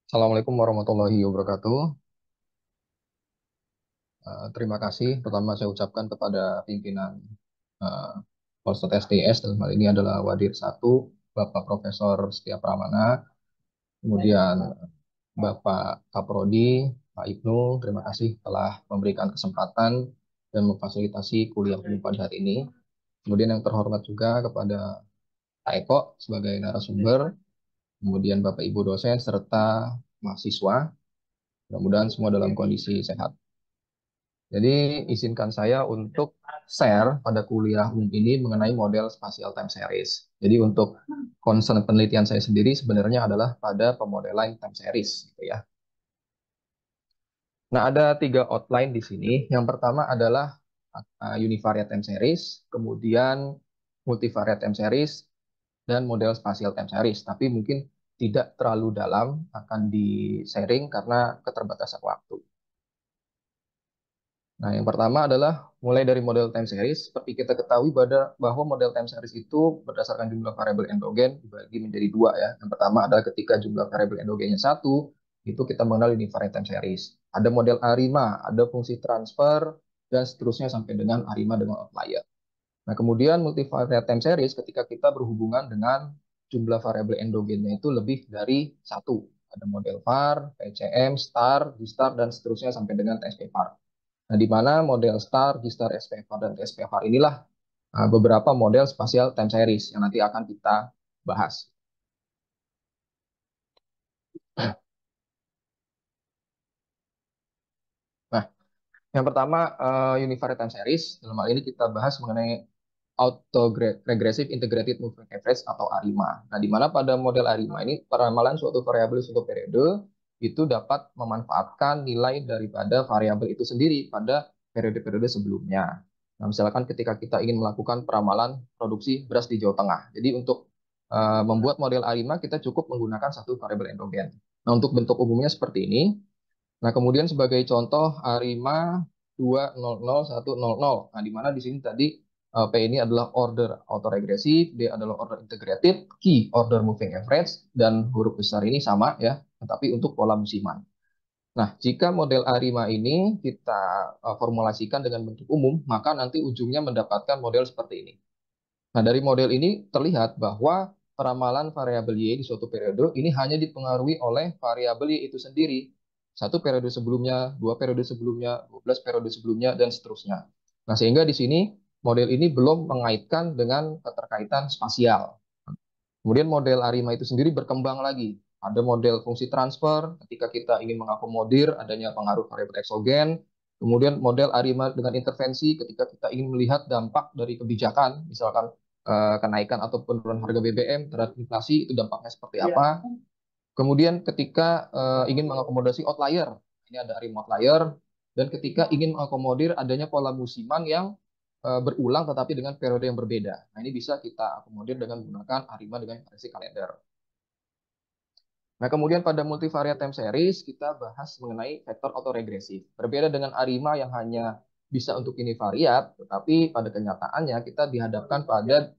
Assalamualaikum warahmatullahi wabarakatuh. Terima kasih pertama saya ucapkan kepada pimpinan uh, Polsat SDS dalam hal ini adalah Wadir Satu, Bapak Profesor Setia Pramana, kemudian Bapak Kaprodi, Pak Ibnu, terima kasih telah memberikan kesempatan dan memfasilitasi kuliah umum pada hari ini. Kemudian yang terhormat juga kepada Pak Eko sebagai narasumber, kemudian Bapak Ibu dosen serta mahasiswa. Mudah-mudahan semua dalam kondisi sehat. Jadi izinkan saya untuk share pada kuliah umum ini mengenai model spatial time series. Jadi untuk concern penelitian saya sendiri sebenarnya adalah pada pemodelan time series, gitu ya. Nah, ada tiga outline di sini. Yang pertama adalah univariate time series, kemudian multivariate time series, dan model spatial time series. Tapi mungkin tidak terlalu dalam akan di-sharing karena keterbatasan waktu. Nah, yang pertama adalah mulai dari model time series. Seperti kita ketahui bahwa model time series itu berdasarkan jumlah variabel endogen dibagi menjadi dua ya. Yang pertama adalah ketika jumlah variabel endogennya satu, itu kita mengenal univariate time series. Ada model ARIMA, ada fungsi transfer, dan seterusnya sampai dengan ARIMA dengan outlier. Nah, kemudian multivariate time series ketika kita berhubungan dengan jumlah variabel endogennya itu lebih dari satu. Ada model var, PCM, star, G-star, dan seterusnya sampai dengan TSP var. Nah, di mana model STAR, G-star, SPFR, dan SPFR inilah beberapa model spatial time series yang nanti akan kita bahas. Nah, yang pertama univariate time series. Dalam hal ini kita bahas mengenai auto-regressive integrated moving average atau ARIMA. Nah, di mana pada model ARIMA ini peramalan suatu variabel suatu periode itu dapat memanfaatkan nilai daripada variabel itu sendiri pada periode-periode sebelumnya. Nah, misalkan ketika kita ingin melakukan peramalan produksi beras di Jawa Tengah. Jadi untuk membuat model ARIMA kita cukup menggunakan satu variabel endogen. Nah, untuk bentuk umumnya seperti ini. Nah, kemudian sebagai contoh ARIMA 2001100. Nah, di mana di sini tadi P ini adalah order autoregresif, D adalah order integrated, Q order moving average, dan huruf besar ini sama ya, tetapi untuk pola musiman. Nah, jika model ARIMA ini kita formulasikan dengan bentuk umum, maka nanti ujungnya mendapatkan model seperti ini. Nah, dari model ini terlihat bahwa peramalan variabel Y di suatu periode ini hanya dipengaruhi oleh variabel Y itu sendiri. Satu periode sebelumnya, dua periode sebelumnya, 12 periode sebelumnya, dan seterusnya. Nah, sehingga di sini model ini belum mengaitkan dengan keterkaitan spasial. Kemudian model ARIMA itu sendiri berkembang lagi. Ada model fungsi transfer ketika kita ingin mengakomodir adanya pengaruh variabel eksogen. Kemudian model ARIMA dengan intervensi ketika kita ingin melihat dampak dari kebijakan, misalkan kenaikan atau penurunan harga BBM terhadap inflasi, itu dampaknya seperti apa. Kemudian ketika ingin mengakomodasi outlier, ini ada ARIMA outlier. Dan ketika ingin mengakomodir adanya pola musiman yang berulang tetapi dengan periode yang berbeda. Nah, ini bisa kita akomodir dengan menggunakan ARIMA dengan variasi kalender. Nah, kemudian pada multivariate time series kita bahas mengenai vektor autoregresif. Berbeda dengan ARIMA yang hanya bisa untuk univariat, tetapi pada kenyataannya kita dihadapkan pada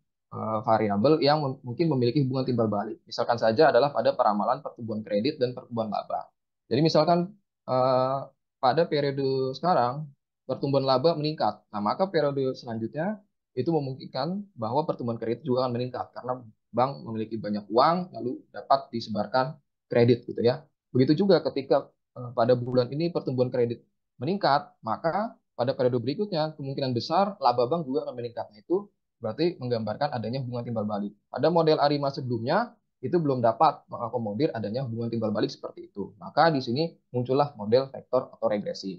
variabel yang mungkin memiliki hubungan timbal balik. Misalkan saja adalah pada peramalan pertumbuhan kredit dan pertumbuhan laba. Jadi misalkan eh, pada periode sekarang pertumbuhan laba meningkat. Nah, maka periode selanjutnya itu memungkinkan bahwa pertumbuhan kredit juga akan meningkat karena bank memiliki banyak uang lalu dapat disebarkan kredit gitu ya. Begitu juga ketika pada bulan ini pertumbuhan kredit meningkat, maka pada periode berikutnya kemungkinan besar laba bank juga akan meningkat. Nah, itu berarti menggambarkan adanya hubungan timbal balik. Pada model ARIMA sebelumnya itu belum dapat mengakomodir adanya hubungan timbal balik seperti itu. Maka di sini muncullah model vektor atau regresi.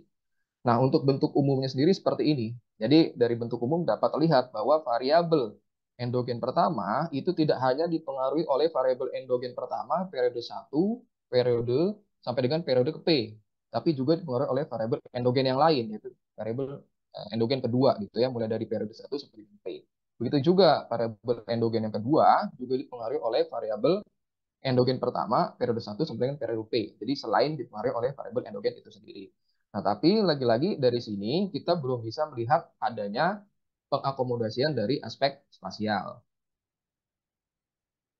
Nah, untuk bentuk umumnya sendiri seperti ini. Jadi dari bentuk umum dapat terlihat bahwa variabel endogen pertama itu tidak hanya dipengaruhi oleh variabel endogen pertama periode satu, periode sampai dengan periode ke P, tapi juga dipengaruhi oleh variabel endogen yang lain yaitu variabel endogen kedua gitu ya, mulai dari periode satu sampai dengan P. Begitu juga variabel endogen yang kedua juga dipengaruhi oleh variabel endogen pertama periode satu sampai dengan periode P. Jadi selain dipengaruhi oleh variabel endogen itu sendiri. Nah, tapi lagi-lagi dari sini kita belum bisa melihat adanya pengakomodasian dari aspek spasial.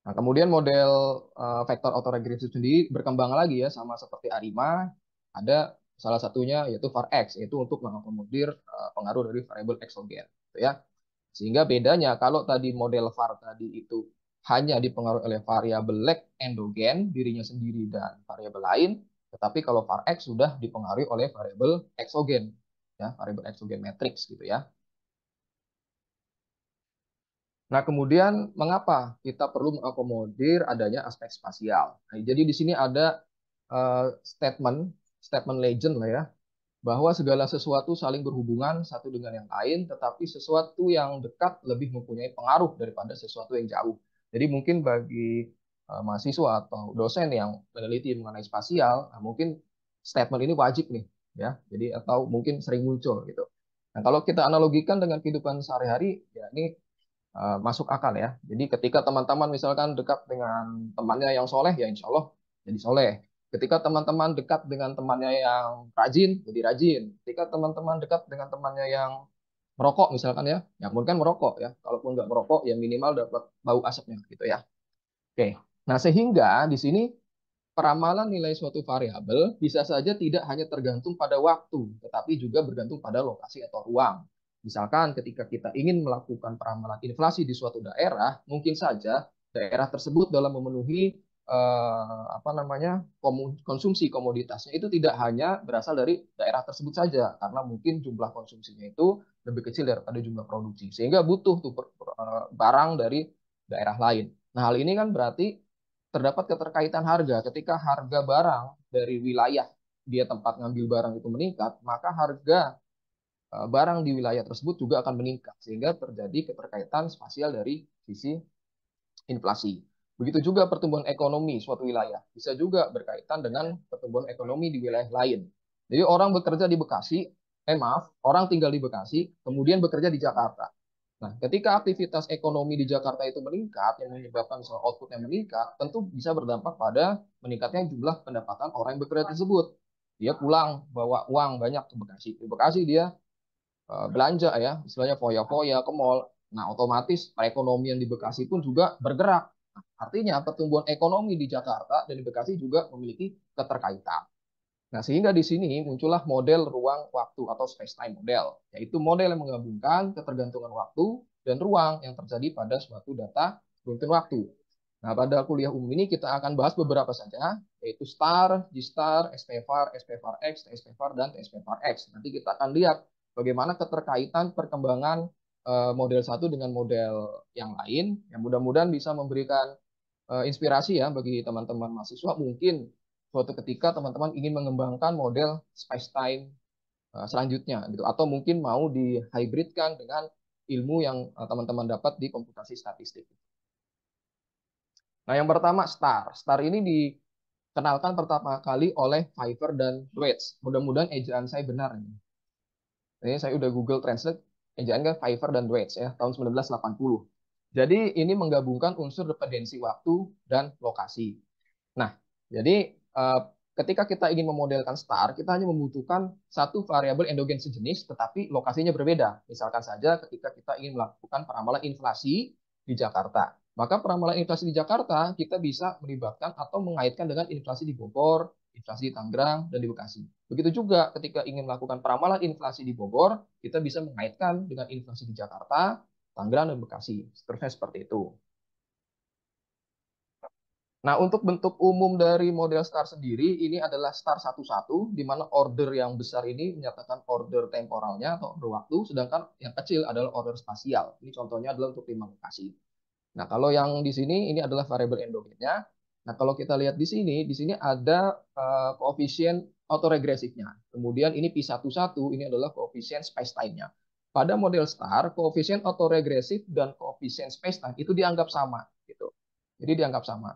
Nah, kemudian model vektor autoregresi sendiri berkembang lagi ya, sama seperti ARIMA. Ada salah satunya yaitu var X, yaitu untuk mengakomodir pengaruh dari variabel eksogen, gitu ya. Sehingga bedanya kalau tadi model var tadi itu hanya dipengaruhi oleh variabel lag endogen, dirinya sendiri dan variabel lain, tetapi kalau var X sudah dipengaruhi oleh variabel eksogen, ya, variabel eksogen matrix gitu ya. Nah, kemudian mengapa kita perlu mengakomodir adanya aspek spasial? Nah, jadi di sini ada statement, statement legend lah ya, bahwa segala sesuatu saling berhubungan satu dengan yang lain, tetapi sesuatu yang dekat lebih mempunyai pengaruh daripada sesuatu yang jauh. Jadi mungkin bagi mahasiswa atau dosen yang meneliti mengenai spasial, nah mungkin statement ini wajib nih, ya. Jadi atau mungkin sering muncul gitu. Nah, kalau kita analogikan dengan kehidupan sehari-hari, ya ini masuk akal ya. Jadi ketika teman-teman misalkan dekat dengan temannya yang soleh, ya insya Allah jadi soleh. Ketika teman-teman dekat dengan temannya yang rajin, jadi rajin. Ketika teman-teman dekat dengan temannya yang merokok misalkan ya, yang mungkin merokok ya. Kalaupun nggak merokok, ya minimal dapat bau asapnya gitu ya. Oke. Nah, sehingga di sini peramalan nilai suatu variabel bisa saja tidak hanya tergantung pada waktu, tetapi juga bergantung pada lokasi atau ruang. Misalkan ketika kita ingin melakukan peramalan inflasi di suatu daerah, mungkin saja daerah tersebut dalam memenuhi apa namanya konsumsi komoditasnya itu tidak hanya berasal dari daerah tersebut saja, karena mungkin jumlah konsumsinya itu lebih kecil daripada jumlah produksi, sehingga butuh tuh barang dari daerah lain. Nah, hal ini kan berarti terdapat keterkaitan harga. Ketika harga barang dari wilayah dia tempat ngambil barang itu meningkat, maka harga barang di wilayah tersebut juga akan meningkat, sehingga terjadi keterkaitan spasial dari sisi inflasi. Begitu juga pertumbuhan ekonomi suatu wilayah bisa juga berkaitan dengan pertumbuhan ekonomi di wilayah lain. Jadi orang bekerja di Bekasi, maaf, orang tinggal di Bekasi, kemudian bekerja di Jakarta. Nah, ketika aktivitas ekonomi di Jakarta itu meningkat, yang menyebabkan misalnya outputnya meningkat, tentu bisa berdampak pada meningkatnya jumlah pendapatan orang yang bekerja tersebut. Dia pulang bawa uang banyak ke Bekasi. Di Bekasi dia belanja ya, istilahnya foya-foya ke mall. Nah, otomatis perekonomian di Bekasi pun juga bergerak. Nah, artinya pertumbuhan ekonomi di Jakarta dan di Bekasi juga memiliki keterkaitan. Nah, sehingga di sini muncullah model ruang waktu atau space time model, yaitu model yang menggabungkan ketergantungan waktu dan ruang yang terjadi pada suatu data runtun waktu. Nah, pada kuliah umum ini kita akan bahas beberapa saja, yaitu star, G-star, SPVAR, SPVAR X, TSPVAR, dan TSPVAR X. Nanti kita akan lihat bagaimana keterkaitan perkembangan model satu dengan model yang lain, yang mudah-mudahan bisa memberikan inspirasi ya bagi teman-teman mahasiswa. Mungkin suatu ketika teman-teman ingin mengembangkan model space time selanjutnya gitu, atau mungkin mau dihybridkan dengan ilmu yang teman-teman dapat di komputasi statistik. Nah, yang pertama star. Star ini dikenalkan pertama kali oleh Pfeiffer dan Dweck. Mudah-mudahan ejaan saya benar. Ini saya udah Google Translate, ejaannya Pfeiffer dan Dweck ya, tahun 1980. Jadi ini menggabungkan unsur dependensi waktu dan lokasi. Nah, jadi ketika kita ingin memodelkan star, kita hanya membutuhkan satu variabel endogen sejenis, tetapi lokasinya berbeda. Misalkan saja ketika kita ingin melakukan peramalan inflasi di Jakarta. Maka peramalan inflasi di Jakarta kita bisa melibatkan atau mengaitkan dengan inflasi di Bogor, inflasi di Tangerang, dan di Bekasi. Begitu juga ketika ingin melakukan peramalan inflasi di Bogor, kita bisa mengaitkan dengan inflasi di Jakarta, Tangerang, dan Bekasi. Seterusnya seperti itu. Nah, untuk bentuk umum dari model star sendiri, ini adalah star 1-1, di mana order yang besar ini menyatakan order temporalnya atau order waktu, sedangkan yang kecil adalah order spasial. Ini contohnya adalah untuk 5 lokasi. Nah, kalau yang di sini, ini adalah variabel endogennya. Nah, kalau kita lihat di sini ada koefisien autoregresifnya. Kemudian ini P11, ini adalah koefisien space time-nya. Pada model star, koefisien autoregresif dan koefisien space time itu dianggap sama. Gitu. Jadi dianggap sama.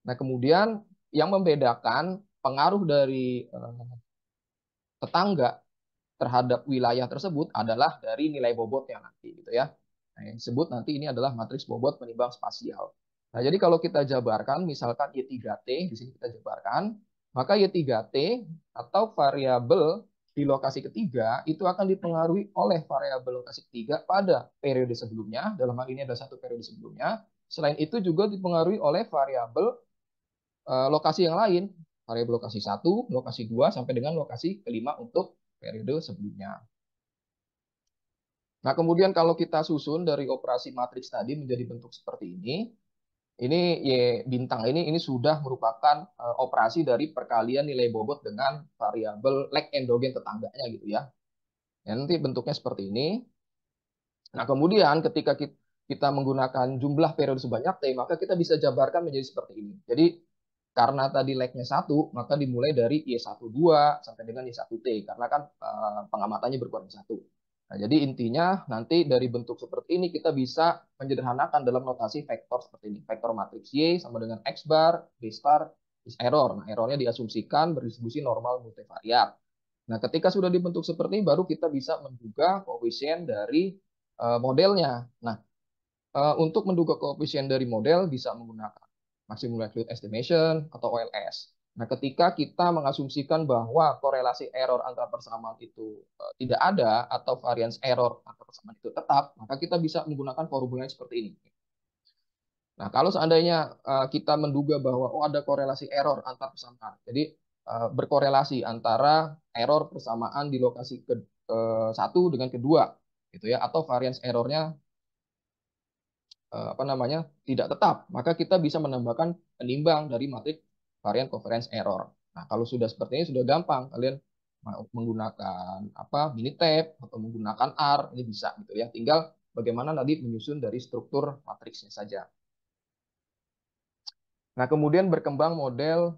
Nah, kemudian yang membedakan pengaruh dari tetangga terhadap wilayah tersebut adalah dari nilai bobotnya nanti gitu ya. Nah, yang disebut nanti ini adalah matriks bobot penimbang spasial. Nah, jadi kalau kita jabarkan misalkan Y3T di sini kita jabarkan, maka Y3T atau variabel di lokasi ketiga itu akan dipengaruhi oleh variabel lokasi ketiga pada periode sebelumnya, dalam hal ini ada satu periode sebelumnya, Selain itu juga dipengaruhi oleh variabel lokasi yang lain, variabel lokasi 1, lokasi 2 sampai dengan lokasi kelima untuk periode sebelumnya. Nah, kemudian kalau kita susun dari operasi matriks tadi menjadi bentuk seperti ini Y bintang ini sudah merupakan operasi dari perkalian nilai bobot dengan variabel leg endogen tetangganya gitu ya. Ya, nanti bentuknya seperti ini. Nah, kemudian ketika kita menggunakan jumlah periode sebanyak T, maka kita bisa jabarkan menjadi seperti ini. Jadi, karena tadi legnya 1, maka dimulai dari Y12 sampai dengan Y1T, karena kan pengamatannya berkurang 1. Nah, jadi intinya nanti dari bentuk seperti ini kita bisa menyederhanakan dalam notasi vektor seperti ini. Vektor matriks Y sama dengan X bar, B star, is error. Nah, errornya diasumsikan berdistribusi normal multivariat. Nah, ketika sudah dibentuk seperti ini, baru kita bisa menduga koefisien dari modelnya. Nah, untuk menduga koefisien dari model bisa menggunakan maximum likelihood estimation atau OLS. Nah, ketika kita mengasumsikan bahwa korelasi error antar persamaan itu tidak ada atau variance error antar persamaan itu tetap, maka kita bisa menggunakan formulanya seperti ini. Nah, kalau seandainya kita menduga bahwa ada korelasi error antar persamaan, jadi berkorelasi antara error persamaan di lokasi ke satu dengan kedua, gitu ya, atau variance errornya apa namanya tidak tetap, maka kita bisa menambahkan penimbang dari matriks varian covariance error. Nah, kalau sudah seperti ini sudah gampang, kalian menggunakan apa Minitab atau menggunakan R ini bisa gitu ya. Tinggal bagaimana tadi menyusun dari struktur matriksnya saja. Nah, kemudian berkembang model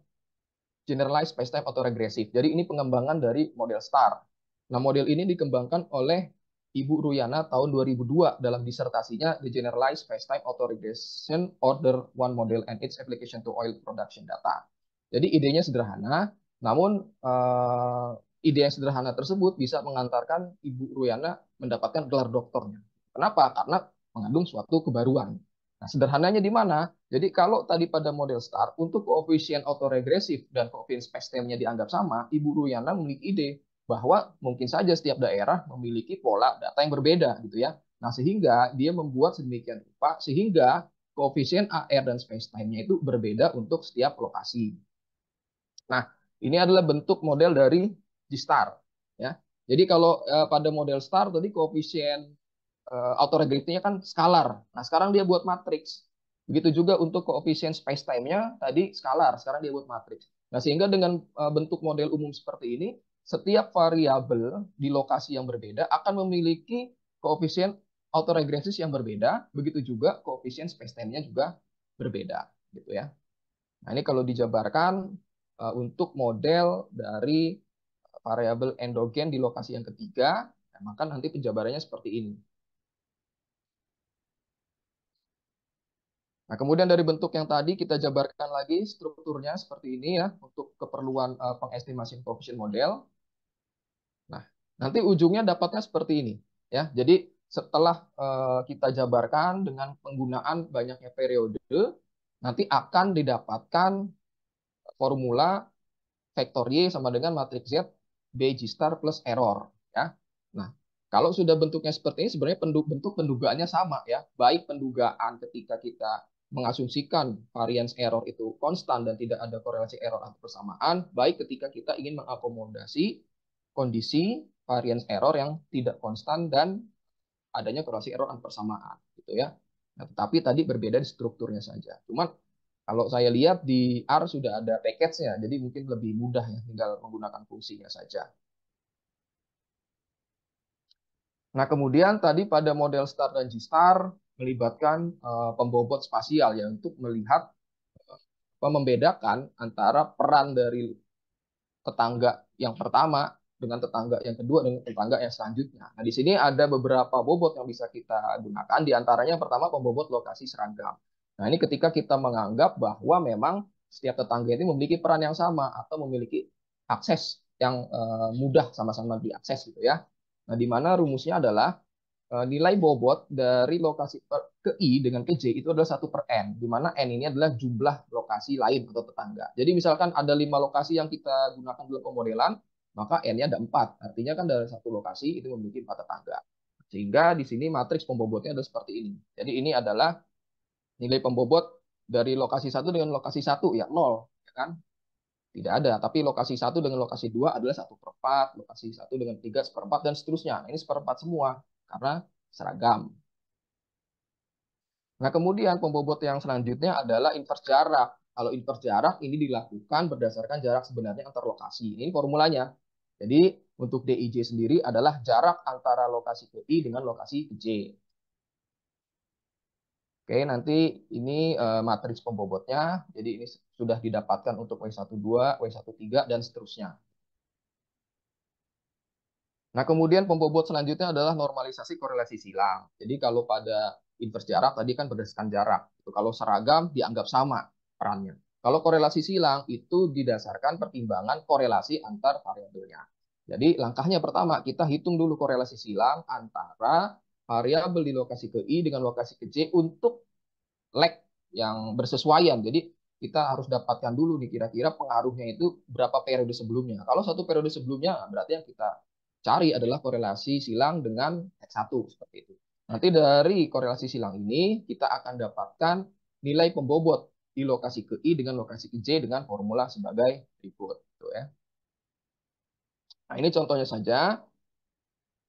generalized spacetime autoregressive. Jadi ini pengembangan dari model STAR. Nah, model ini dikembangkan oleh Ibu Ruyana tahun 2002 dalam disertasinya The Generalized Spacetime Autoregression Order One Model and its Application to Oil Production Data. Jadi idenya sederhana, namun ide yang sederhana tersebut bisa mengantarkan Ibu Ruyana mendapatkan gelar doktornya. Kenapa? Karena mengandung suatu kebaruan. Nah, sederhananya di mana? Jadi kalau tadi pada model STAR, untuk koefisien autoregresif dan koefisien spacetime-nya dianggap sama, Ibu Ruyana memiliki ide bahwa mungkin saja setiap daerah memiliki pola data yang berbeda gitu ya. Nah, sehingga dia membuat sedemikian rupa sehingga koefisien AR dan spacetime-nya itu berbeda untuk setiap lokasi. Nah, ini adalah bentuk model dari G-star ya. Jadi kalau pada model STAR tadi koefisien autoregresifnya kan skalar. Nah, sekarang dia buat matriks. Begitu juga untuk koefisien space-time-nya tadi skalar, sekarang dia buat matriks. Nah, sehingga dengan bentuk model umum seperti ini, setiap variabel di lokasi yang berbeda akan memiliki koefisien autoregresif yang berbeda, begitu juga koefisien space-time-nya juga berbeda, gitu ya. Nah, ini kalau dijabarkan untuk model dari variabel endogen di lokasi yang ketiga, maka nanti penjabarannya seperti ini. Nah, kemudian dari bentuk yang tadi kita jabarkan lagi strukturnya seperti ini ya untuk keperluan pengestimasian koefisien model. Nah, nanti ujungnya dapatnya seperti ini ya. Jadi setelah kita jabarkan dengan penggunaan banyaknya periode, nanti akan didapatkan formula vektor Y sama dengan matriks Z B G star plus error ya. Nah, kalau sudah bentuknya seperti ini sebenarnya bentuk pendugaannya sama ya. Baik pendugaan ketika kita mengasumsikan variance error itu konstan dan tidak ada korelasi error atau persamaan, baik ketika kita ingin mengakomodasi kondisi variance error yang tidak konstan dan adanya korelasi error atau persamaan gitu ya. Nah, tetapi tadi berbeda di strukturnya saja. Cuman kalau saya lihat di R sudah ada package-nya, jadi mungkin lebih mudah ya, tinggal menggunakan fungsinya saja. Nah, kemudian tadi pada model star dan G-star melibatkan pembobot spasial ya untuk melihat membedakan antara peran dari tetangga yang pertama dengan tetangga yang kedua dengan tetangga yang selanjutnya. Nah, di sini ada beberapa bobot yang bisa kita gunakan. Di antaranya yang pertama pembobot lokasi seragam. Nah, ini ketika kita menganggap bahwa memang setiap tetangga ini memiliki peran yang sama atau memiliki akses yang mudah sama-sama diakses gitu ya. Nah, di mana rumusnya adalah nilai bobot dari lokasi ke I dengan ke J itu adalah 1/n, di mana N ini adalah jumlah lokasi lain atau tetangga. Jadi misalkan ada 5 lokasi yang kita gunakan dalam pemodelan, maka N-nya ada 4. Artinya kan dari satu lokasi itu memiliki 4 tetangga. Sehingga di sini matriks pembobotnya adalah seperti ini. Jadi ini adalah nilai pembobot dari lokasi satu dengan lokasi satu ya nol, ya kan? Tidak ada. Tapi lokasi satu dengan lokasi dua adalah 1/4, lokasi satu dengan 3/4, dan seterusnya. Nah, ini 1/4 semua karena seragam. Nah, kemudian pembobot yang selanjutnya adalah invers jarak. Kalau invers jarak ini dilakukan berdasarkan jarak sebenarnya antar lokasi. Ini formulanya. Jadi untuk DIJ sendiri adalah jarak antara lokasi ke I dengan lokasi ke J. Oke, nanti ini matriks pembobotnya. Jadi ini sudah didapatkan untuk W12, W13, dan seterusnya. Nah, kemudian pembobot selanjutnya adalah normalisasi korelasi silang. Jadi kalau pada invers jarak tadi kan berdasarkan jarak. Kalau seragam dianggap sama perannya. Kalau korelasi silang itu didasarkan pertimbangan korelasi antar variabelnya. Jadi langkahnya pertama kita hitung dulu korelasi silang antara variabel di lokasi ke I dengan lokasi ke J untuk lag yang bersesuaian. Jadi kita harus dapatkan dulu nih kira-kira pengaruhnya itu berapa periode sebelumnya. Kalau satu periode sebelumnya berarti yang kita cari adalah korelasi silang dengan X1 seperti itu. Nanti dari korelasi silang ini kita akan dapatkan nilai pembobot di lokasi ke I dengan lokasi ke J dengan formula sebagai berikut. Gitu ya. Nah ini contohnya saja.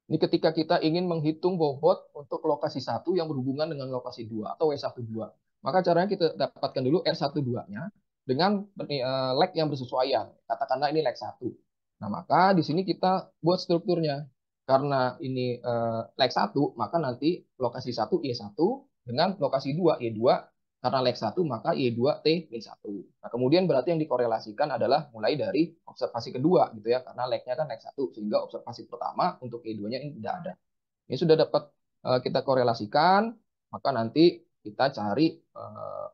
Ini ketika kita ingin menghitung bobot untuk lokasi 1 yang berhubungan dengan lokasi 2 atau W12. Maka caranya kita dapatkan dulu R12-nya dengan lag yang bersesuaian. Katakanlah ini lag 1. Nah, maka di sini kita buat strukturnya. Karena ini lag 1, maka nanti lokasi 1 Y1 dengan lokasi 2 Y2. Karena lag 1, maka Y2T-1. Nah, kemudian berarti yang dikorelasikan adalah mulai dari observasi kedua gitu ya, karena lag-nya kan lag 1, sehingga observasi pertama untuk Y2-nya ini tidak ada. Ini sudah dapat kita korelasikan, maka nanti kita cari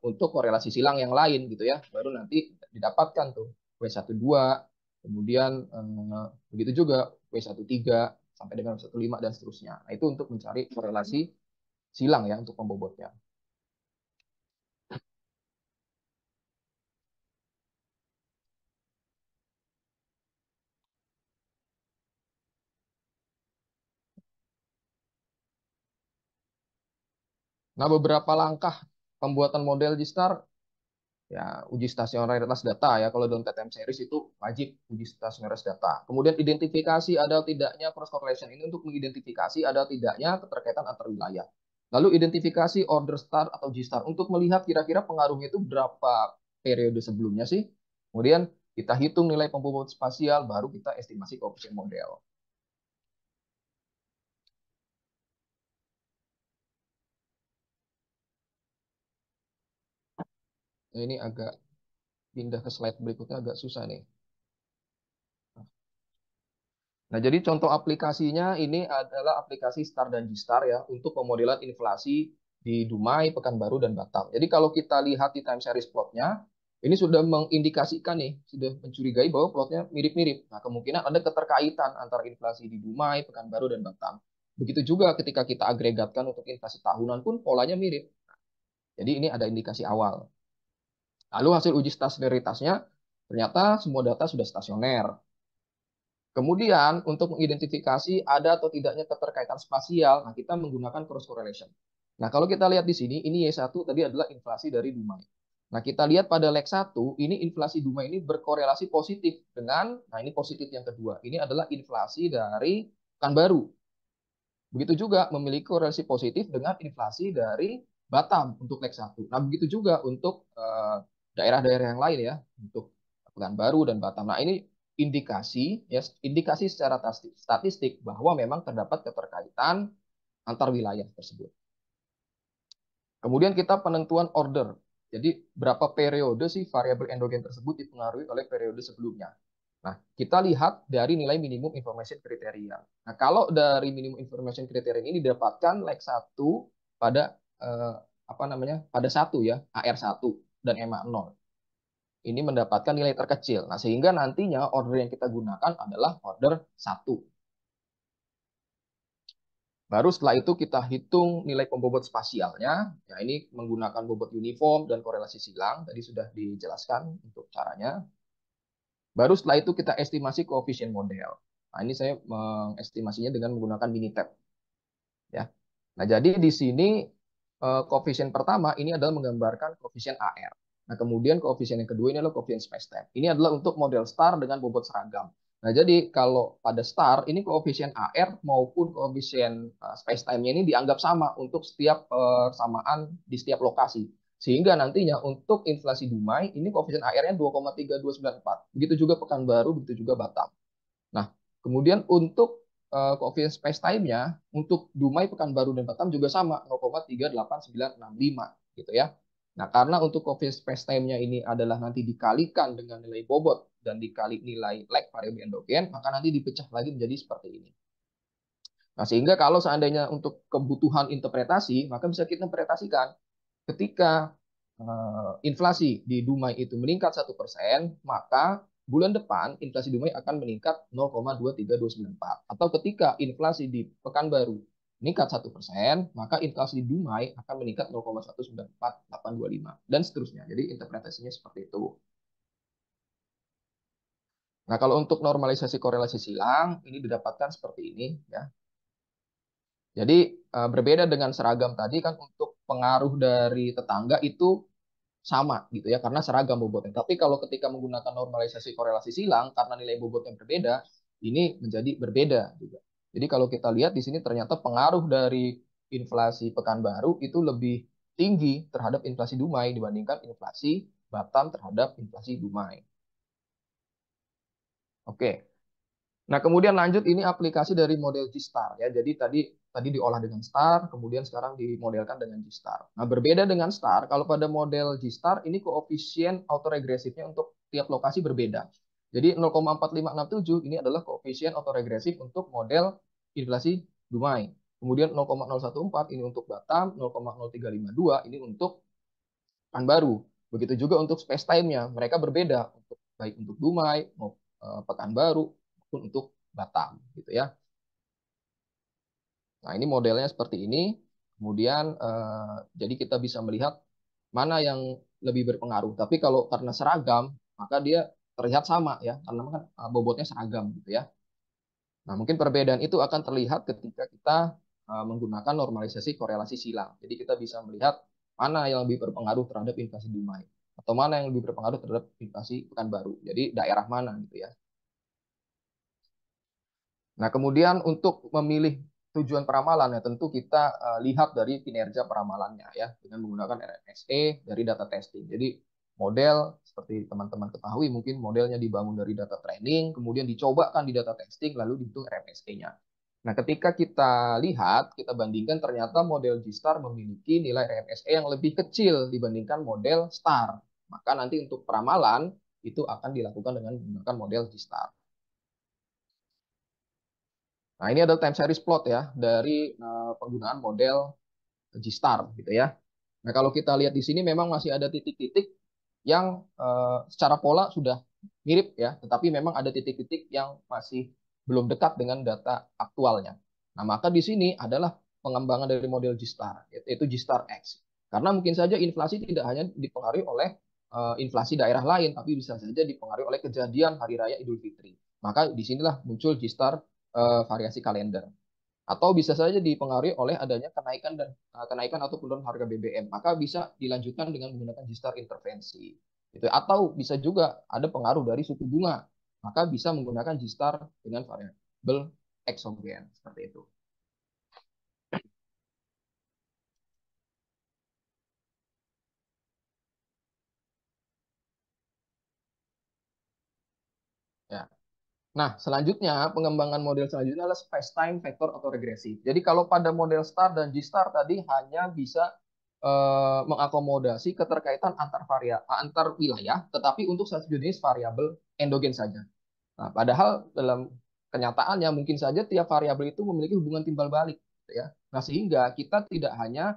untuk korelasi silang yang lain gitu ya, baru nanti didapatkan tuh W12, kemudian begitu juga W13 sampai dengan W15 dan seterusnya. Nah, itu untuk mencari korelasi silang ya untuk pembobotnya. Nah, beberapa langkah pembuatan model G-Star, ya uji stasionaritas data ya. Kalau dalam TTM series itu wajib uji stasionaritas data. Kemudian identifikasi ada atau tidaknya cross correlation, ini untuk mengidentifikasi ada atau tidaknya keterkaitan antar wilayah. Lalu identifikasi order star atau G-Star untuk melihat kira-kira pengaruhnya itu berapa periode sebelumnya sih. Kemudian kita hitung nilai pembobot spasial, baru kita estimasi koefisien model. Nah, ini agak pindah ke slide berikutnya agak susah nih. Nah, jadi contoh aplikasinya ini adalah aplikasi Star dan G-Star ya untuk pemodelan inflasi di Dumai, Pekanbaru, dan Batam. Jadi kalau kita lihat di time series plotnya, ini sudah mengindikasikan nih, sudah mencurigai bahwa plotnya mirip-mirip. Nah, kemungkinan ada keterkaitan antara inflasi di Dumai, Pekanbaru, dan Batam. Begitu juga ketika kita agregatkan untuk inflasi tahunan pun polanya mirip. Jadi ini ada indikasi awal. Lalu hasil uji stasionaritasnya, ternyata semua data sudah stasioner. Kemudian untuk mengidentifikasi ada atau tidaknya keterkaitan spasial, nah kita menggunakan cross correlation. Nah, kalau kita lihat di sini, ini Y1 tadi adalah inflasi dari Dumai. Nah, kita lihat pada leg 1, ini inflasi Dumai ini berkorelasi positif dengan, nah ini positif yang kedua, ini adalah inflasi dari Pekanbaru. Begitu juga memiliki korelasi positif dengan inflasi dari Batam untuk leg 1. Nah, begitu juga untuk daerah-daerah yang lain ya, untuk Pekanbaru dan Batam. Nah, ini indikasi ya, indikasi secara statistik bahwa memang terdapat keterkaitan antar wilayah tersebut. Kemudian kita penentuan order. Jadi berapa periode sih variabel endogen tersebut dipengaruhi oleh periode sebelumnya. Nah, kita lihat dari nilai minimum information kriteria. Nah, kalau dari minimum information kriteria ini didapatkan leg 1 pada apa namanya? Pada 1 ya, AR1 dan EMA0. Ini mendapatkan nilai terkecil. Nah, sehingga nantinya order yang kita gunakan adalah order 1. Baru setelah itu kita hitung nilai pembobot spasialnya. Ya, ini menggunakan bobot uniform dan korelasi silang. Tadi sudah dijelaskan untuk caranya. Baru setelah itu kita estimasi koefisien model. Nah, ini saya mengestimasinya dengan menggunakan Minitab. Ya. Nah, jadi di sini koefisien pertama ini adalah menggambarkan koefisien AR. Nah, kemudian koefisien yang kedua ini adalah koefisien spacetime. Ini adalah untuk model star dengan bobot seragam. Nah, jadi kalau pada star ini koefisien AR maupun koefisien spacetime-nya ini dianggap sama untuk setiap persamaan di setiap lokasi. Sehingga nantinya untuk inflasi Dumai ini koefisien AR-nya 2,3294. Begitu juga Pekanbaru, begitu juga Batam. Nah, kemudian untuk koefisien space time-nya untuk Dumai, Pekanbaru, dan Batam juga sama 0,38965 gitu ya. Nah, karena untuk koefisien space time-nya ini adalah nanti dikalikan dengan nilai bobot dan dikali nilai lag variabel endogen, maka nanti dipecah lagi menjadi seperti ini. Nah, sehingga kalau seandainya untuk kebutuhan interpretasi, maka bisa kita interpretasikan ketika inflasi di Dumai itu meningkat 1%, maka bulan depan inflasi Dumai akan meningkat 0,23294. Atau ketika inflasi di Pekanbaru meningkat 1%, maka inflasi di Dumai akan meningkat 0,194,825 dan seterusnya. Jadi interpretasinya seperti itu. Nah, kalau untuk normalisasi korelasi silang, ini didapatkan seperti ini ya. Jadi berbeda dengan seragam tadi kan untuk pengaruh dari tetangga itu sama gitu ya karena seragam bobotnya. Tapi kalau ketika menggunakan normalisasi korelasi silang karena nilai bobotnya berbeda, ini menjadi berbeda juga. Jadi kalau kita lihat di sini ternyata pengaruh dari inflasi Pekanbaru itu lebih tinggi terhadap inflasi Dumai dibandingkan inflasi Batam terhadap inflasi Dumai. Oke. Nah, kemudian lanjut ini aplikasi dari model G-Star ya. Jadi tadi diolah dengan star, kemudian sekarang dimodelkan dengan G-Star. Nah, berbeda dengan star, kalau pada model G-Star ini koefisien autoregresifnya untuk tiap lokasi berbeda. Jadi 0,4567 ini adalah koefisien autoregresif untuk model inflasi Dumai. Kemudian 0,014 ini untuk Batam, 0,0352 ini untuk Pekanbaru. Begitu juga untuk space time-nya, mereka berbeda untuk baik untuk Dumai maupun Pekanbaru maupun untuk Batam gitu ya. Nah, ini modelnya seperti ini. Kemudian jadi kita bisa melihat mana yang lebih berpengaruh. Tapi kalau karena seragam, maka dia terlihat sama ya, karena kan bobotnya seragam gitu ya. Nah, mungkin perbedaan itu akan terlihat ketika kita menggunakan normalisasi korelasi silang. Jadi kita bisa melihat mana yang lebih berpengaruh terhadap inflasi Dumai atau mana yang lebih berpengaruh terhadap inflasi Pekanbaru. Jadi daerah mana gitu ya. Nah, kemudian untuk memilih tujuan peramalan ya tentu kita lihat dari kinerja peramalannya ya dengan menggunakan RMSE dari data testing. Jadi model seperti teman-teman ketahui mungkin modelnya dibangun dari data training, kemudian dicobakan di data testing lalu dihitung RMSE-nya. Nah, ketika kita lihat, kita bandingkan ternyata model G-Star memiliki nilai RMSE yang lebih kecil dibandingkan model STAR. Maka nanti untuk peramalan itu akan dilakukan dengan menggunakan model G-Star. Nah, ini adalah time series plot ya dari penggunaan model G-Star gitu ya. Nah, kalau kita lihat di sini memang masih ada titik-titik yang secara pola sudah mirip ya, tetapi memang ada titik-titik yang masih belum dekat dengan data aktualnya. Nah, maka di sini adalah pengembangan dari model G-Star, yaitu G-Star X. Karena mungkin saja inflasi tidak hanya dipengaruhi oleh inflasi daerah lain, tapi bisa saja dipengaruhi oleh kejadian Hari Raya Idul Fitri. Maka disinilah muncul G-Star variasi kalender atau bisa saja dipengaruhi oleh adanya kenaikan atau penurunan harga BBM. Maka bisa dilanjutkan dengan menggunakan G-Star intervensi. Gitu. Atau bisa juga ada pengaruh dari suku bunga. Maka bisa menggunakan G-Star dengan variabel exogen seperti itu. Ya. Nah, selanjutnya pengembangan model selanjutnya adalah space-time vector autoregresif. Jadi kalau pada model star dan G-star tadi hanya bisa mengakomodasi keterkaitan antar wilayah, tetapi untuk satu jenis variabel endogen saja. Nah, padahal dalam kenyataannya mungkin saja tiap variabel itu memiliki hubungan timbal balik, gitu ya. Nah, sehingga kita tidak hanya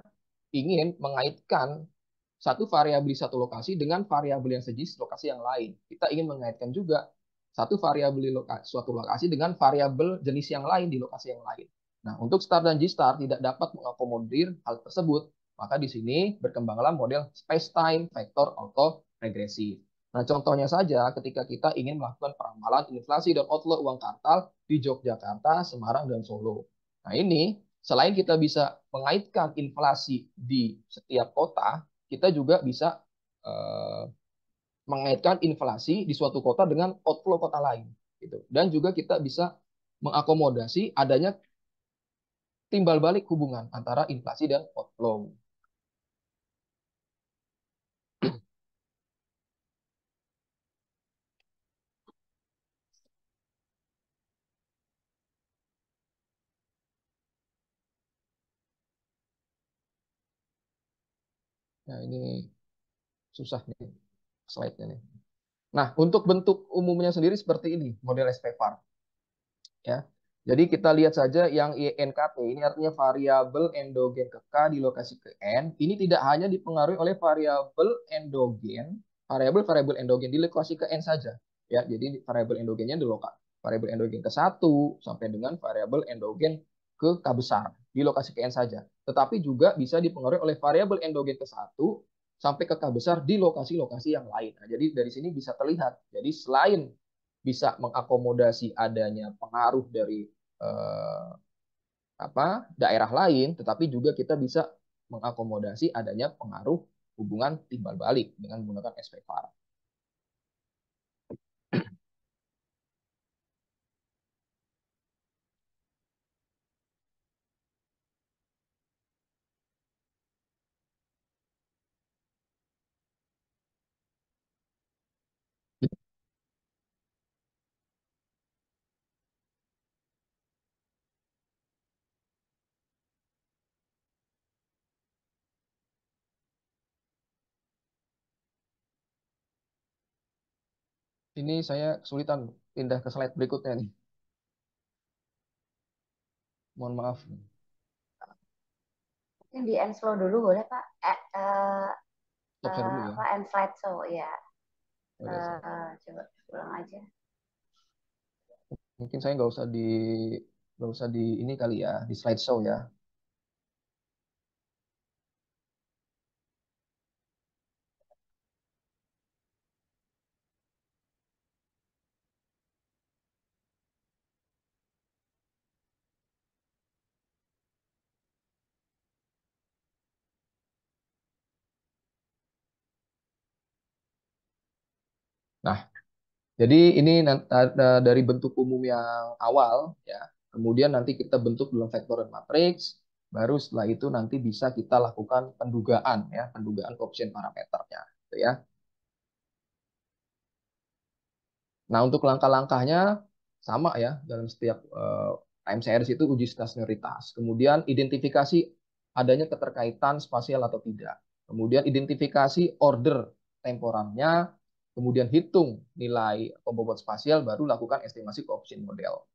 ingin mengaitkan satu variabel di satu lokasi dengan variabel yang sejenis lokasi yang lain. Kita ingin mengaitkan juga satu variabel di suatu lokasi dengan variabel jenis yang lain di lokasi yang lain. Nah, untuk star dan G-star tidak dapat mengakomodir hal tersebut, maka di sini berkembanglah model space-time vector autoregresif. Nah, contohnya saja ketika kita ingin melakukan peramalan inflasi dan outlook uang kartal di Yogyakarta, Semarang, dan Solo. Nah, ini selain kita bisa mengaitkan inflasi di setiap kota, kita juga bisa eh, mengaitkan inflasi di suatu kota dengan outflow kota lain, gitu. Dan juga kita bisa mengakomodasi adanya timbal balik hubungan antara inflasi dan outflow. Nah, ini susah nih slide-nya nih. Nah, untuk bentuk umumnya sendiri seperti ini, model SPVAR. Ya. Jadi kita lihat saja yang INKT, ini artinya variabel endogen ke K di lokasi ke N. Ini tidak hanya dipengaruhi oleh variabel endogen di lokasi ke N saja. Ya, jadi variabel endogennya di variabel endogen ke satu sampai dengan variabel endogen ke K besar di lokasi ke N saja. Tetapi juga bisa dipengaruhi oleh variabel endogen ke satu sampai ke K besar di lokasi-lokasi yang lain. Nah, jadi dari sini bisa terlihat. Jadi selain bisa mengakomodasi adanya pengaruh dari eh, daerah lain, tetapi juga kita bisa mengakomodasi adanya pengaruh hubungan timbal balik dengan menggunakan SPVAR. Ini saya kesulitan pindah ke slide berikutnya nih. Mohon maaf. Mungkin di end slow dulu boleh Pak? Stop saya dulu ya. Apa end slideshow ya. Oke, saya. Coba ulang aja. Mungkin saya nggak usah di ini kali ya, di slideshow ya. Nah, jadi ini dari bentuk umum yang awal ya. Kemudian nanti kita bentuk dalam vektor dan matriks. Baru setelah itu nanti bisa kita lakukan pendugaan ya, pendugaan koefisien parameternya, gitu ya. Nah, untuk langkah-langkahnya sama ya dalam setiap time series itu uji stasionitas. Kemudian identifikasi adanya keterkaitan spasial atau tidak. Kemudian identifikasi order temporalnya, kemudian hitung nilai pembobot spasial, baru lakukan estimasi koefisien model.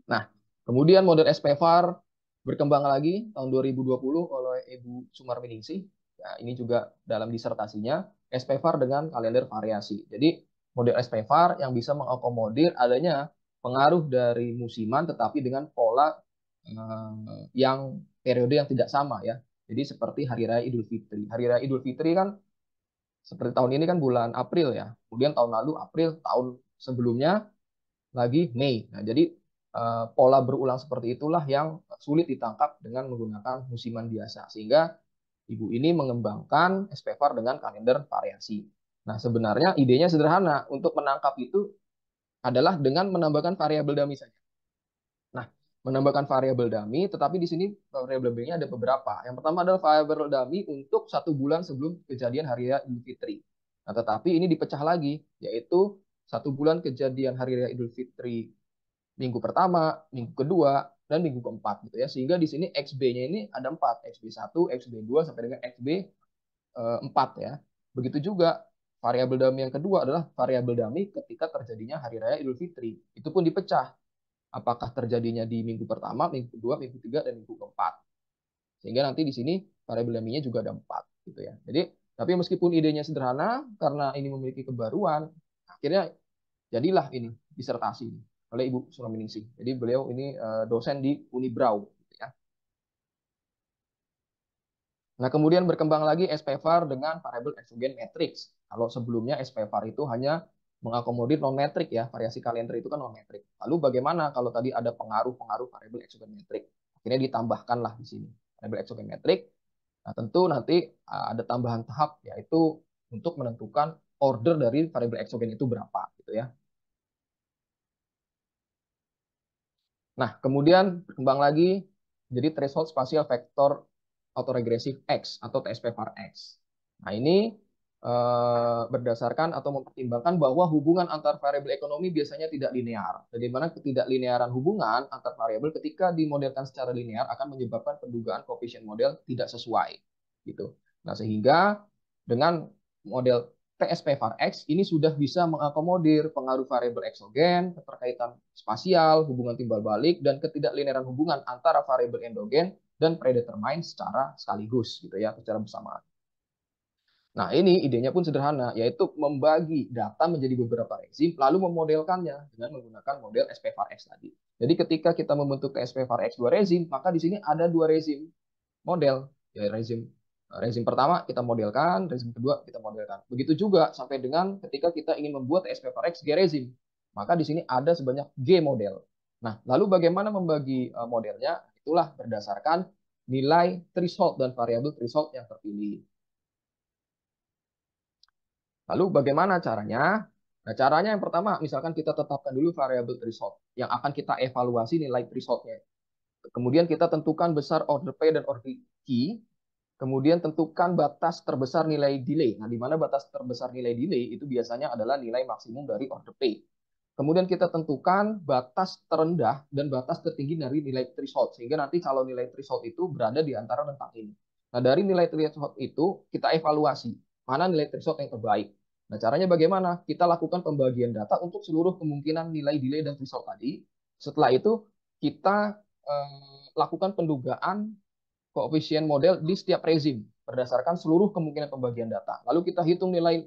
Nah, kemudian model SPVAR berkembang lagi tahun 2020 oleh Ibu Sumarminingsih. Nah, ini juga dalam disertasinya SPVAR dengan kalender variasi. Jadi model SPVAR yang bisa mengakomodir adanya pengaruh dari musiman tetapi dengan pola yang periode yang tidak sama ya. Jadi seperti Hari Raya Idul Fitri. Hari Raya Idul Fitri kan seperti tahun ini kan bulan April ya. Kemudian tahun lalu April, tahun sebelumnya lagi Mei. Nah, jadi pola berulang seperti itulah yang sulit ditangkap dengan menggunakan musiman biasa. Sehingga ibu ini mengembangkan SPVAR dengan kalender variasi. Nah, sebenarnya idenya sederhana. Untuk menangkap itu adalah dengan menambahkan variabel dummy saja. Nah, menambahkan variabel dummy, tetapi di sini variabel dummy-nya ada beberapa. Yang pertama adalah variabel dummy untuk 1 bulan sebelum kejadian Hari Raya Idul Fitri. Nah, tetapi ini dipecah lagi, yaitu 1 bulan kejadian Hari Raya Idul Fitri minggu pertama, minggu kedua, dan minggu keempat gitu ya. Sehingga di sini XB-nya ini ada 4, XB1, XB2 sampai dengan XB4 ya. Begitu juga variabel dummy yang kedua adalah variabel dummy ketika terjadinya Hari Raya Idul Fitri. Itu pun dipecah. Apakah terjadinya di minggu pertama, minggu kedua, minggu ketiga, dan minggu keempat. Sehingga nanti di sini variabel dummy-nya juga ada 4 gitu ya. Jadi, tapi meskipun idenya sederhana, karena ini memiliki kebaruan, akhirnya jadilah ini disertasi oleh Ibu Suraminingsih. Jadi beliau ini dosen di Unibrau. Gitu ya. Nah, kemudian berkembang lagi SPVAR dengan variabel exogen matrix. Kalau sebelumnya SPVAR itu hanya mengakomodir non metrik ya, variasi kalender itu kan non metrik. Lalu bagaimana kalau tadi ada pengaruh-pengaruh variabel exogen matrix? Akhirnya ditambahkanlah di sini variabel exogen metrik. Nah, tentu nanti ada tambahan tahap, yaitu untuk menentukan order dari variabel exogen itu berapa, gitu ya. Nah, kemudian berkembang lagi jadi threshold spatial vector autoregressive X atau TSP var X. Nah, ini berdasarkan atau mempertimbangkan bahwa hubungan antar variabel ekonomi biasanya tidak linear. Dan di mana ketidaklinearan hubungan antar variabel ketika dimodelkan secara linear akan menyebabkan pendugaan koefisien model tidak sesuai. Gitu. Nah, sehingga dengan model TSP var X ini sudah bisa mengakomodir pengaruh variabel eksogen, keterkaitan spasial, hubungan timbal balik, dan ketidaklinearan hubungan antara variabel endogen dan predetermine secara sekaligus, gitu ya, secara bersamaan. Nah, ini idenya pun sederhana, yaitu membagi data menjadi beberapa rezim, lalu memodelkannya dengan menggunakan model SPVAR-X tadi. Jadi ketika kita membentuk SPVAR-X dua rezim, maka di sini ada dua rezim model. Ya, rezim pertama kita modelkan, rezim kedua kita modelkan. Begitu juga sampai dengan ketika kita ingin membuat SPVAR-X G rezim, maka di sini ada sebanyak G model. Nah, lalu bagaimana membagi modelnya? Itulah berdasarkan nilai threshold dan variabel threshold yang terpilih. Lalu bagaimana caranya? Nah, caranya yang pertama, misalkan kita tetapkan dulu variabel threshold yang akan kita evaluasi nilai thresholdnya. Kemudian kita tentukan besar order P dan order Q. Kemudian tentukan batas terbesar nilai delay. Nah, di mana batas terbesar nilai delay itu biasanya adalah nilai maksimum dari order P. Kemudian kita tentukan batas terendah dan batas tertinggi dari nilai threshold. Sehingga nanti kalau nilai threshold itu berada di antara rentang ini. Nah, dari nilai threshold itu kita evaluasi mana nilai threshold yang terbaik. Nah, caranya bagaimana? Kita lakukan pembagian data untuk seluruh kemungkinan nilai delay dan threshold tadi. Setelah itu kita lakukan pendugaan koefisien model di setiap rezim berdasarkan seluruh kemungkinan pembagian data. Lalu kita hitung nilai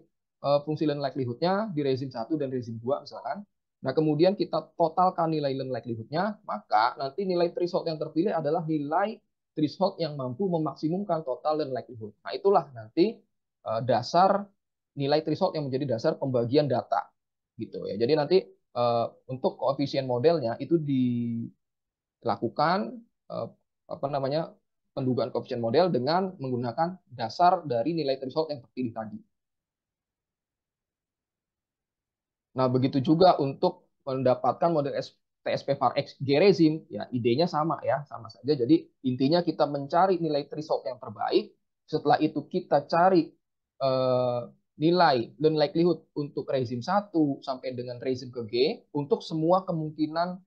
fungsi learn likelihood-nya di rezim 1 dan rezim 2 misalkan. Nah, kemudian kita totalkan nilai learn likelihood-nya, maka nanti nilai threshold yang terpilih adalah nilai threshold yang mampu memaksimumkan total learn likelihood. Nah, itulah nanti dasar nilai threshold yang menjadi dasar pembagian data. Gitu ya. Jadi nanti untuk koefisien modelnya itu dilakukan uh, apa namanya pendugaan koefisien model dengan menggunakan dasar dari nilai threshold yang terpilih tadi. Nah, begitu juga untuk mendapatkan model TSP var X G rezim, ya idenya sama ya, sama saja. Jadi intinya kita mencari nilai threshold yang terbaik, setelah itu kita cari nilai dan likelihood untuk rezim 1 sampai dengan rezim ke G untuk semua kemungkinan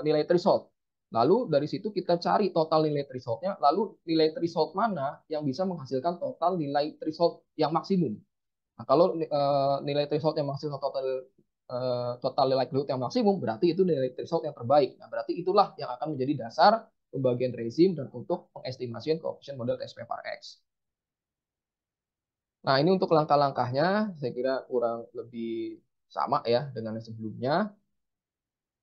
nilai threshold. Lalu dari situ kita cari total nilai thresholdnya, lalu nilai threshold mana yang bisa menghasilkan total nilai threshold yang maksimum. Nah, kalau nilai threshold yang maksimum total likelihood yang maksimum, berarti itu nilai threshold yang terbaik. Nah, berarti itulah yang akan menjadi dasar pembagian rezim dan untuk pengestimasian koefisien model TSP var X. Nah, ini untuk langkah-langkahnya, saya kira kurang lebih sama ya dengan yang sebelumnya.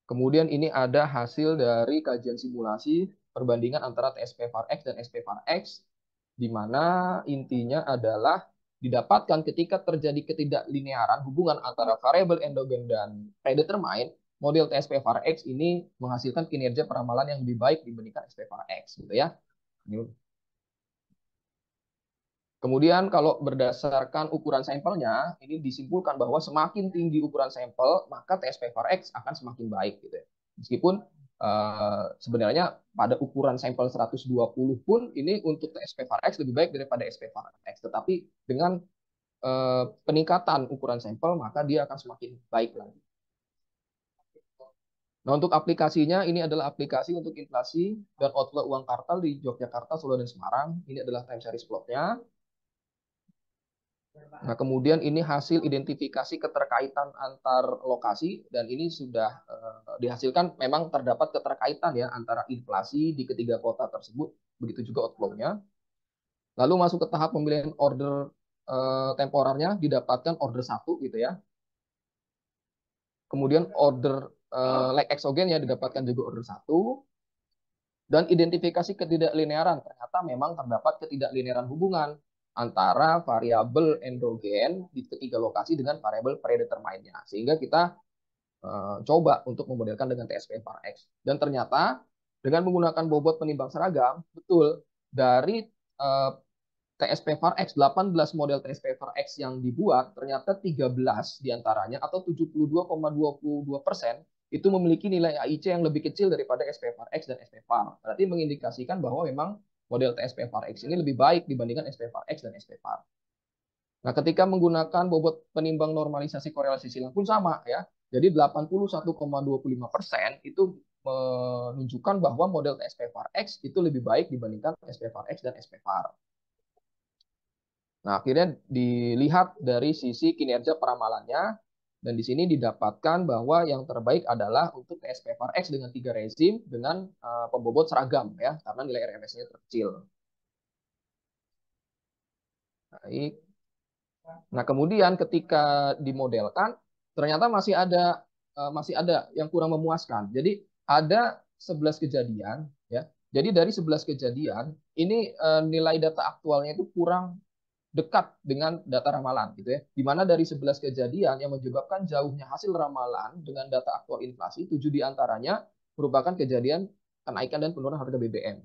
Kemudian ini ada hasil dari kajian simulasi perbandingan antara TSP var X dan SP var X, di mana intinya adalah didapatkan ketika terjadi ketidaklinearan hubungan antara variabel endogen dan predetermine, model TSP var X ini menghasilkan kinerja peramalan yang lebih baik dibandingkan SP var X, gitu ya. Kemudian kalau berdasarkan ukuran sampelnya, ini disimpulkan bahwa semakin tinggi ukuran sampel, maka TSP var X akan semakin baik, gitu ya. Meskipun sebenarnya pada ukuran sampel 120 pun ini untuk TSP var X lebih baik daripada SP var X. Tetapi dengan peningkatan ukuran sampel, maka dia akan semakin baik lagi. Nah, untuk aplikasinya, ini adalah aplikasi untuk inflasi dan outflow uang kartal di Yogyakarta, Solo, dan Semarang. Ini adalah time series plotnya. Nah, kemudian ini hasil identifikasi keterkaitan antar lokasi dan ini sudah dihasilkan memang terdapat keterkaitan ya antara inflasi di ketiga kota tersebut, begitu juga outflow-nya. Lalu masuk ke tahap pemilihan order temporarnya didapatkan order 1 gitu ya. Kemudian order leg exogen ya didapatkan juga order 1 dan identifikasi ketidaklinearan. Ternyata memang terdapat ketidaklinearan hubungan antara variabel endogen di ketiga lokasi dengan variabel predetermine-nya. Sehingga kita coba untuk memodelkan dengan TSP var X. Dan ternyata Dengan menggunakan bobot penimbang seragam, betul, dari TSP VAR X, 18 model TSP VAR X yang dibuat, ternyata 13 diantaranya atau 72,22% itu memiliki nilai AIC yang lebih kecil daripada SP VAR X dan SP VAR. Berarti mengindikasikan bahwa memang model TSP VAR X ini lebih baik dibandingkan SP VAR X dan SP VAR. Nah, ketika menggunakan bobot penimbang normalisasi korelasi silang pun sama ya. Jadi 81,25% itu menunjukkan bahwa model TSP VAR X itu lebih baik dibandingkan SP VAR X dan SP VAR. Nah, akhirnya dilihat dari sisi kinerja peramalannya, dan di sini didapatkan bahwa yang terbaik adalah untuk TSP VAR X dengan 3 rezim dengan pembobot seragam ya, karena nilai RMS-nya terkecil. Baik. Nah, kemudian ketika dimodelkan, ternyata masih ada yang kurang memuaskan. Jadi ada 11 kejadian ya. Jadi dari 11 kejadian ini nilai data aktualnya itu kurang dekat dengan data ramalan gitu ya. Di mana dari 11 kejadian yang menyebabkan jauhnya hasil ramalan dengan data aktual inflasi, 7 diantaranya merupakan kejadian kenaikan dan penurunan harga BBM.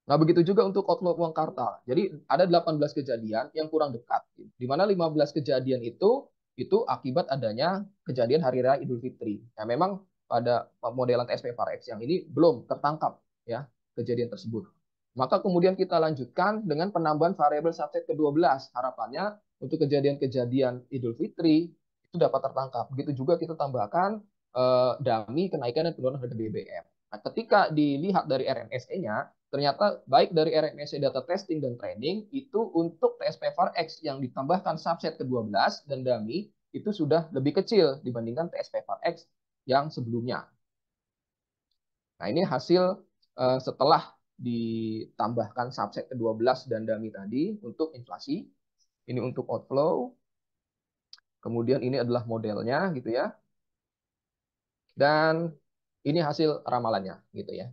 Nah, begitu juga untuk outflow uang kartal. Jadi ada 18 kejadian yang kurang dekat. Di mana 15 kejadian itu akibat adanya kejadian Hari Raya Idul Fitri. Nah, memang pada modelan TSP Forex yang ini belum tertangkap ya kejadian tersebut. Maka kemudian kita lanjutkan dengan penambahan variabel subset ke-12. Harapannya untuk kejadian-kejadian Idul Fitri itu dapat tertangkap. Begitu juga kita tambahkan dami kenaikan dan penurunan harga BBM. Nah, ketika dilihat dari RMSE-nya, ternyata baik dari RMSE data testing dan training itu untuk TSP VAR X yang ditambahkan subset ke-12 dan dummy itu sudah lebih kecil dibandingkan TSP VAR X yang sebelumnya. Nah, ini hasil setelah ditambahkan subset ke-12 dan dummy tadi untuk inflasi. Ini untuk outflow. Kemudian ini adalah modelnya gitu ya. Dan ini hasil ramalannya gitu ya.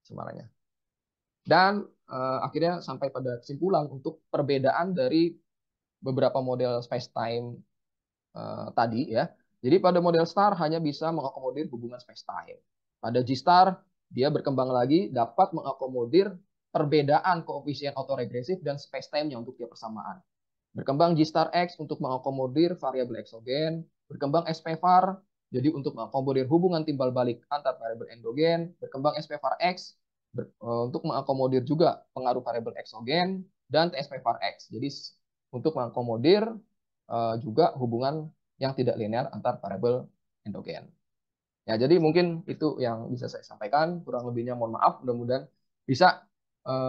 Ramalannya. Dan akhirnya sampai pada kesimpulan untuk perbedaan dari beberapa model space time tadi ya. Jadi pada model star hanya bisa mengakomodir hubungan space time. Pada G-star dia berkembang lagi dapat mengakomodir perbedaan koefisien autoregresif dan space time-nya untuk tiap persamaan. Berkembang G-star X untuk mengakomodir variabel eksogen, berkembang SPVAR jadi untuk mengakomodir hubungan timbal balik antar variabel endogen, berkembang SPVAR X untuk mengakomodir juga pengaruh variabel eksogen dan TSPVAR X. Jadi untuk mengakomodir juga hubungan yang tidak linear antar variabel endogen. Ya, jadi mungkin itu yang bisa saya sampaikan. Kurang lebihnya mohon maaf. Mudah-mudahan bisa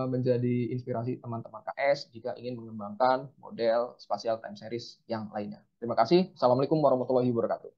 menjadi inspirasi teman-teman KS jika ingin mengembangkan model spatial time series yang lainnya. Terima kasih. Assalamualaikum warahmatullahi wabarakatuh.